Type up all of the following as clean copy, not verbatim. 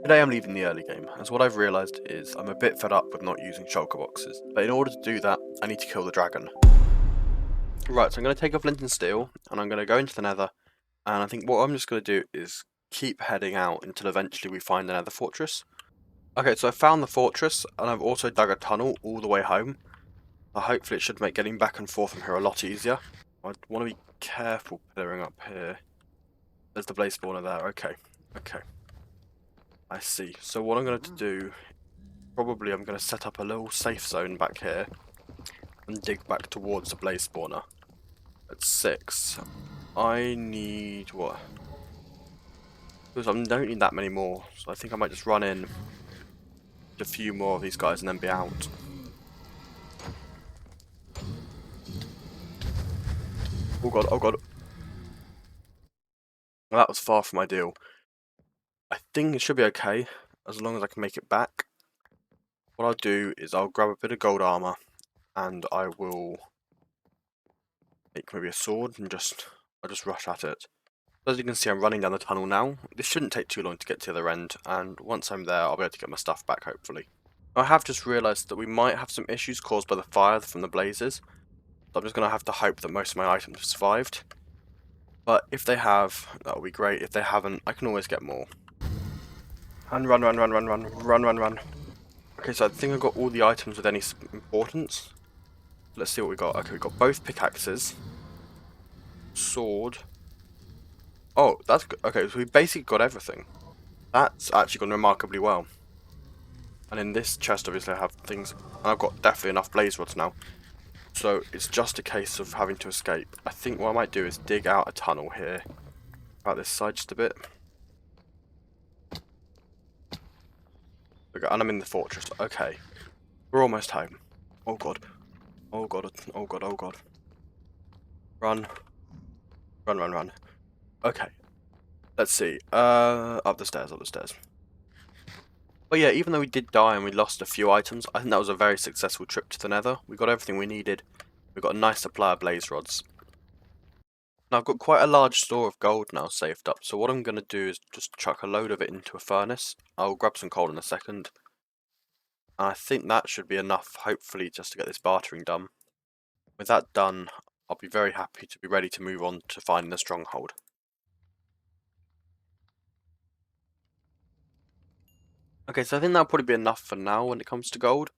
Today I'm leaving the early game, as what I've realised is I'm a bit fed up with not using shulker boxes, but in order to do that, I need to kill the dragon. Right, so I'm going to take off flint and steel, and I'm going to go into the nether, and I think what I'm just going to do is keep heading out until eventually we find the nether fortress. Okay, so I found the fortress, and I've also dug a tunnel all the way home, so hopefully it should make getting back and forth from here a lot easier. I want to be careful pillaring up here. There's the blaze spawner there, okay. I see. So what I'm going to do, probably I'm going to set up a little safe zone back here and dig back towards the blaze spawner at 6. I need what? Because I don't need that many more, so I think I might just run in a few more of these guys and then be out. Oh god, oh god. Well, that was far from ideal. I think it should be okay, as long as I can make it back. What I'll do is I'll grab a bit of gold armor, and I will make maybe a sword and I'll just rush at it. As you can see, I'm running down the tunnel now. This shouldn't take too long to get to the other end, and once I'm there, I'll be able to get my stuff back, hopefully. I have just realised that we might have some issues caused by the fire from the blazes, so I'm just going to have to hope that most of my items have survived. But if they have, that will be great. If they haven't, I can always get more. And run. Okay, so I think I've got all the items with any importance. Let's see what we got. Okay, we got both pickaxes, sword. Oh, that's good. Okay, so we basically got everything. That's actually gone remarkably well. And in this chest, obviously, I have things. I've got definitely enough blaze rods now. So it's just a case of having to escape. I think what I might do is dig out a tunnel here. About this side just a bit. Okay, and I'm in the fortress. Okay. We're almost home. Oh god. Oh god. Oh god. Oh god. Run. Run. Okay. Let's see. Up the stairs. But yeah, even though we did die and we lost a few items, I think that was a very successful trip to the nether. We got everything we needed. We got a nice supply of blaze rods. Now I've got quite a large store of gold now saved up, so what I'm going to do is just chuck a load of it into a furnace. I'll grab some coal in a second. And I think that should be enough, hopefully, just to get this bartering done. With that done, I'll be very happy to be ready to move on to finding the stronghold. Okay, so I think that'll probably be enough for now when it comes to gold.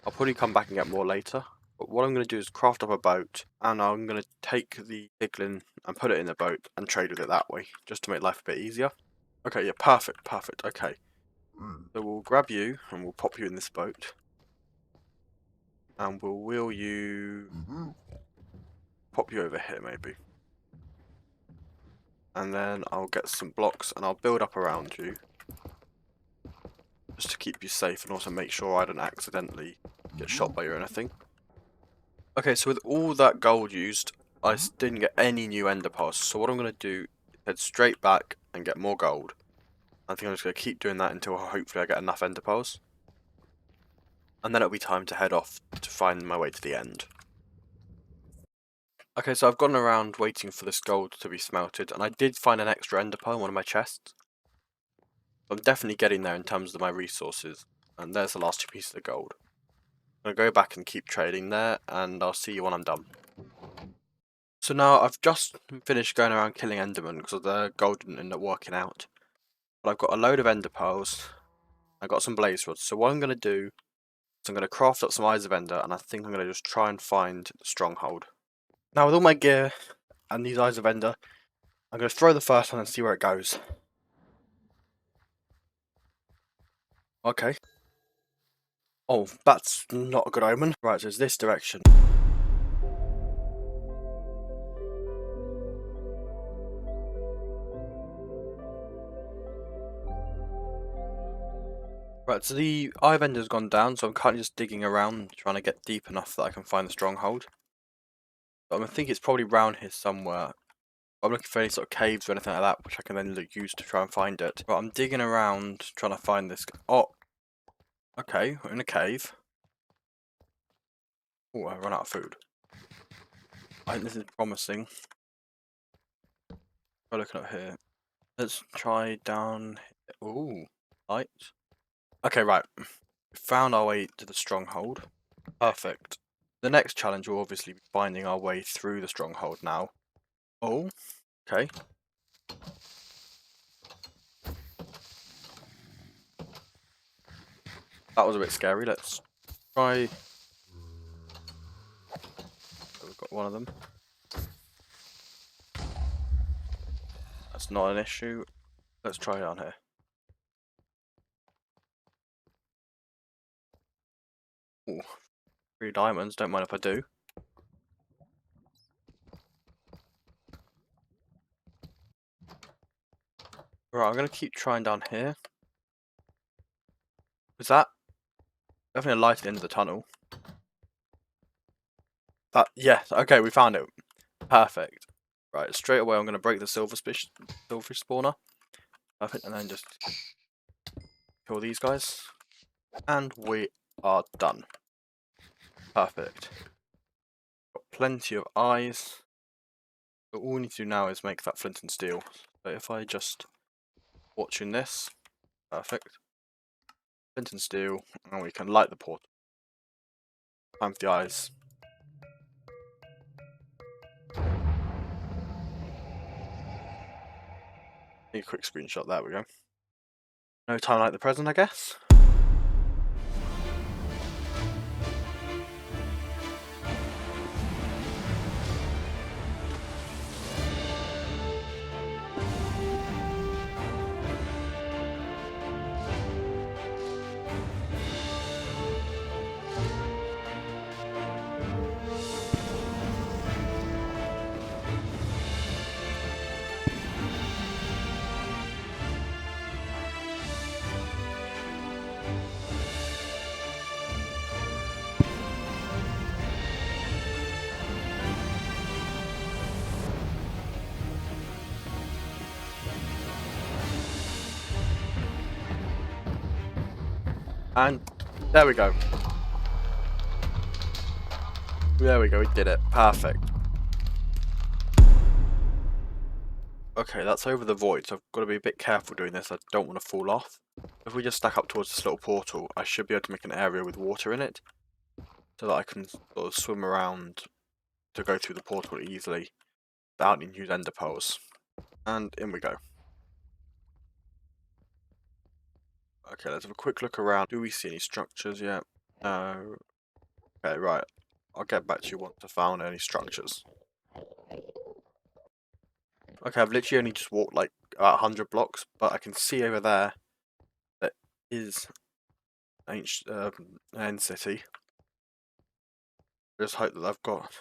I'll probably come back and get more later. But what I'm going to do is craft up a boat, and I'm going to take the piglin and put it in the boat and trade with it that way, just to make life a bit easier. Okay, yeah, perfect, okay. So we'll grab you, and we'll pop you in this boat. And we'll wheel you... pop you over here, maybe. And then I'll get some blocks, and I'll build up around you. Just to keep you safe, and also make sure I don't accidentally get shot by you or anything. Okay, so with all that gold used, I didn't get any new ender pearls. So what I'm going to do is head straight back and get more gold. I think I'm just going to keep doing that until hopefully I get enough ender pearls. And then it'll be time to head off to find my way to the end. Okay, so I've gone around waiting for this gold to be smelted, and I did find an extra ender pearl in one of my chests. I'm definitely getting there in terms of my resources. And there's the last 2 pieces of gold. I'm going to go back and keep trading there, and I'll see you when I'm done. So now I've just finished going around killing endermen because the gold didn't end up working out. But I've got a load of ender pearls. I've got some blaze rods. So what I'm going to do is I'm going to craft up some eyes of ender, and I think I'm going to just try and find the stronghold. Now with all my gear and these eyes of ender, I'm going to throw the first one and see where it goes. Okay. Oh, that's not a good omen. Right, so it's this direction. Right, so the eye of ender's gone down, so I'm currently just digging around, trying to get deep enough that I can find the stronghold. But I think it's probably round here somewhere. I'm looking for any sort of caves or anything like that, which I can then use to try and find it. But I'm digging around, trying to find this. Oh, okay, we're in a cave. Oh, I run out of food. I think this is promising. We're looking up here. Let's try down here. Ooh. Light. Okay, right. We found our way to the stronghold. Perfect. The next challenge will obviously be finding our way through the stronghold now. Oh, okay. That was a bit scary. Let's try. We've got one of them. That's not an issue. Let's try down here. Ooh, 3 diamonds. Don't mind if I do. Right, I'm gonna keep trying down here. Is that definitely a light at the end of the tunnel? That, yes. Okay, we found it. Perfect. Right, straight away I'm gonna break the silverfish spawner. Perfect, and then just kill these guys. And we are done. Perfect. Got plenty of eyes. But all we need to do now is make that flint and steel. So if I just watching this, perfect. Flint and steel, and we can light the portal. Time for the eyes. Take a quick screenshot, there we go. No time like the present, I guess. And there we go. There we go, we did it. Perfect. Okay, that's over the void, so I've got to be a bit careful doing this. I don't want to fall off. If we just stack up towards this little portal, I should be able to make an area with water in it, so that I can sort of swim around to go through the portal easily without needing to use ender pearls. And in we go. Okay, let's have a quick look around. Do we see any structures yet? No. Okay, right. I'll get back to you once I've found any structures. Okay, I've literally only just walked like about 100 blocks, but I can see over there that is ancient end city. I just hope that I've got.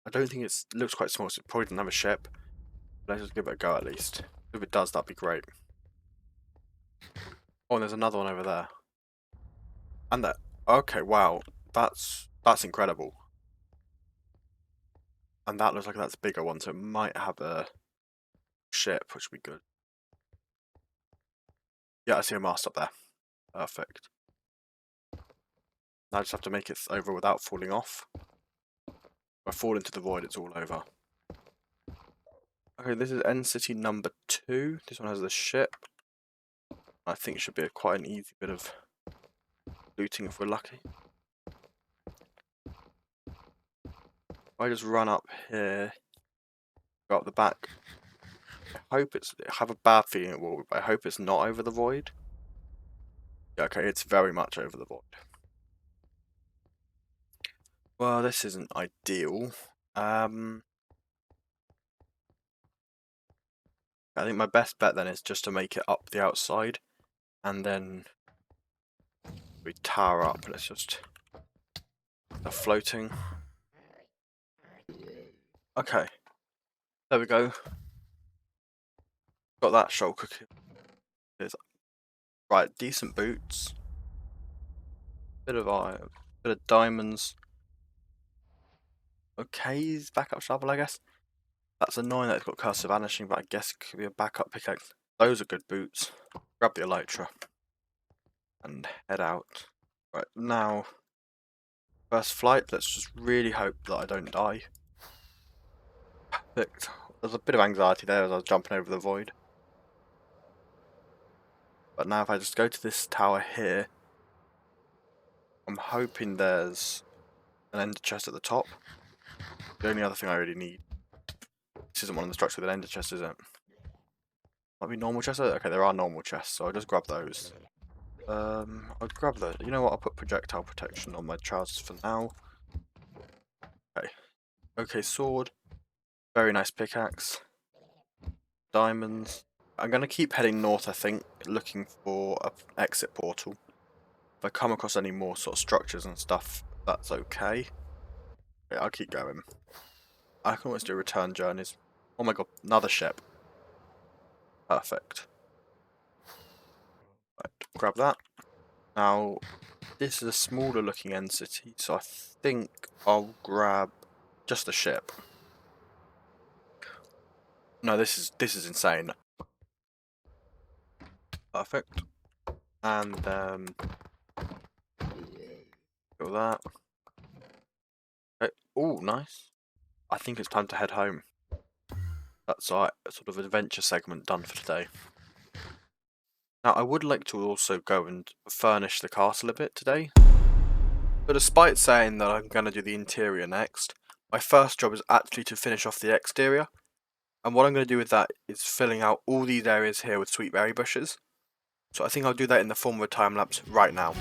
I don't think it looks quite small, so it probably doesn't have a ship. Let's just give it a go at least. If it does, that'd be great. Oh, and there's another one over there. And that. Okay, wow, that's incredible. And that looks like that's a bigger one, so it might have a ship, which would be good. Yeah, I see a mast up there. Perfect. Now I just have to make it over without falling off. If I fall into the void, it's all over. Okay, this is end city number 2. This one has the ship. I think it should be quite an easy bit of looting if we're lucky. If I just run up here, go up the back. I have a bad feeling it will, but I hope it's not over the void. Yeah, okay, it's very much over the void. Well, this isn't ideal. I think my best bet then is just to make it up the outside, and then we tower up. Let's just floating. Okay, there we go. Got that shulker. Right, decent boots. Bit of iron, bit of diamonds. Okay, backup shovel, I guess. That's annoying that it's got curse of vanishing, but I guess it could be a backup pickaxe. Those are good boots. Grab the elytra and head out. Right, now, first flight, let's just really hope that I don't die. Perfect. There's a bit of anxiety there as I was jumping over the void. But now if I just go to this tower here, I'm hoping there's an ender chest at the top. The only other thing I really need. This isn't one of the structures with an ender chest, is it? Might be normal chests. Okay, there are normal chests, so I'll just grab those. I'll grab those. You know what? I'll put projectile protection on my trousers for now. Okay. Okay, sword. Very nice pickaxe. Diamonds. I'm going to keep heading north, I think, looking for an exit portal. If I come across any more sort of structures and stuff, that's okay. Okay, I'll keep going. I can always do return journeys. Oh my god, another ship. Perfect. Right, grab that. Now, this is a smaller looking end city, so I think I'll grab just a ship. No, this is insane. Perfect. And do that. Okay. Oh, nice. I think it's time to head home. That's our sort of adventure segment done for today. Now, I would like to also go and furnish the castle a bit today. But despite saying that I'm going to do the interior next, my first job is actually to finish off the exterior. And what I'm going to do with that is filling out all these areas here with sweet berry bushes. So I think I'll do that in the form of a time lapse right now.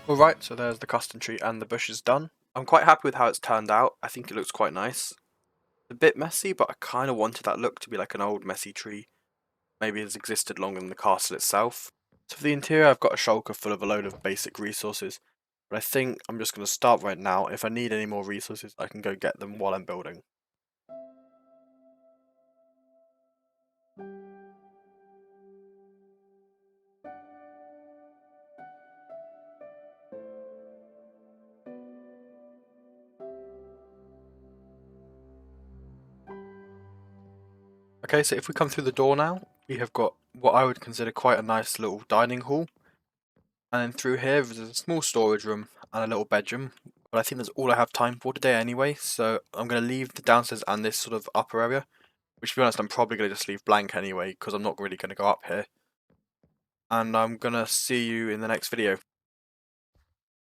Alright, so there's the custom tree and the bushes done. I'm quite happy with how it's turned out. I think it looks quite nice. A bit messy, but I kind of wanted that look to be like an old messy tree. Maybe it's existed longer than the castle itself. So for the interior, I've got a shulker full of a load of basic resources. But I think I'm just going to start right now. If I need any more resources, I can go get them while I'm building. Okay, so if we come through the door now, we have got what I would consider quite a nice little dining hall. And then through here, there's a small storage room and a little bedroom. But I think that's all I have time for today anyway, so I'm going to leave the downstairs and this sort of upper area. Which, to be honest, I'm probably going to just leave blank anyway, because I'm not really going to go up here. And I'm going to see you in the next video.